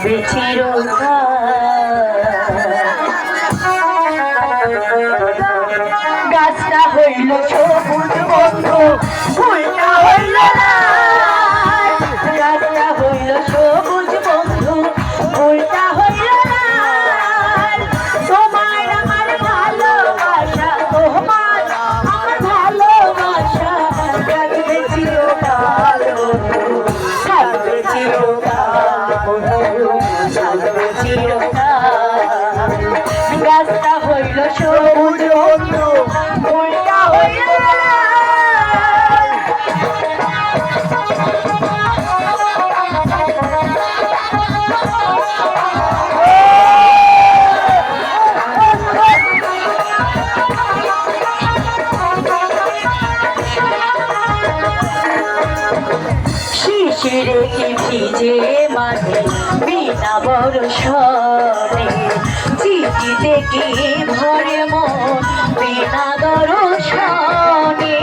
থাকবে চিরকাল। গাছটা হইল সবুজ বন্ধু, ফুলটা হইল লাল। গাছটা হইল সবুজ বন্ধু, ফুলটা হইল লাল। তোমার আমার ভালোবাসা, তোমার আমার ভালোবাসা থাকবে চিরকাল বন্ধু, থাকবে চিরকাল বন্ধু, থাকবে চিরকাল। গাছটা হইল সবুজ বন্ধু, ফুলটা হইল লাল। শিশিরে কি ভিজে মাঠে বিনা বরষণে, চিঠিতে কি ভরে মন বিনা দর্শনে।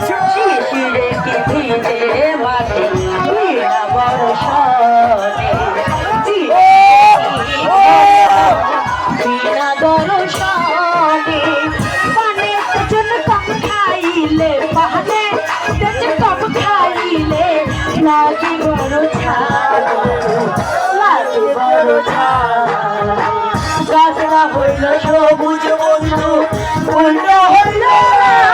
শিশিরে কি ভিজে মাঠে বিনা বরষণে, বিনা দর্শনে। পানে তেজন কম খাইলে, পানে তেজন কম খাইলে লাগে বড় ঝাল, লাগে বড় ঝাল। গাছটা হইল সবুজ বন্ধু, ফুলটা হইল লাল।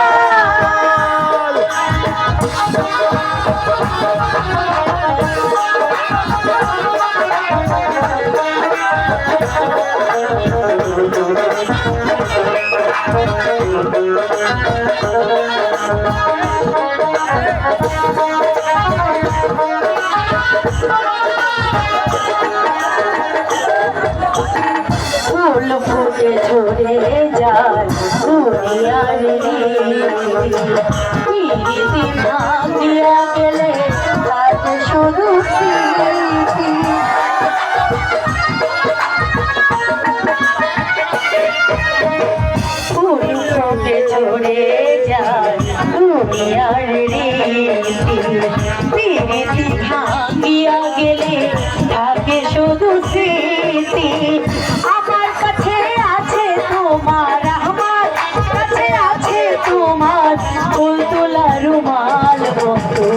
ফুল ফুটে ঝরে যায় দুনিয়ার রীতি, ভাঙিয়া গেলে কাজ শুরু স্মৃতি। ফুল ফুটে ঝরে যায় দুনিয়ার রীতি, ভাঙিয়া গেলে থাকে শুধু স্মৃতি। আমার কাছে আছে তোমার, আমার কাছে আছে তোমার ফুল তোলা রুমাল বন্ধু,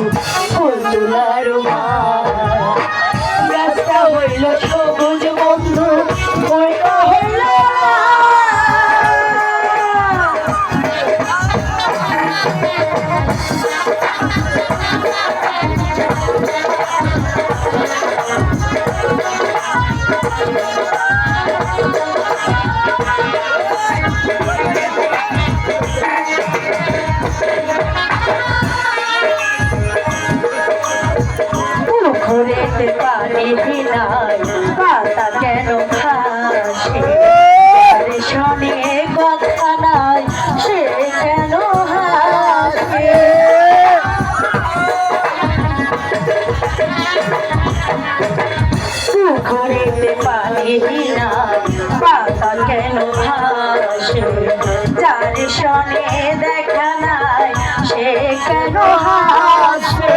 ফুল তোলা রুমাল। গাছটা হইল সবুজ বন্ধু, ফুলটা হইল পুকুরেতে পানি ভিনায় পাতা কেন ভাসে, শোনে কথা নাই সে কেন হাসে। পুকুরেতে পানি ভিনায় পাতা কেন ভাসে, যার শোনে দেখা নাই সে কেন হাসে।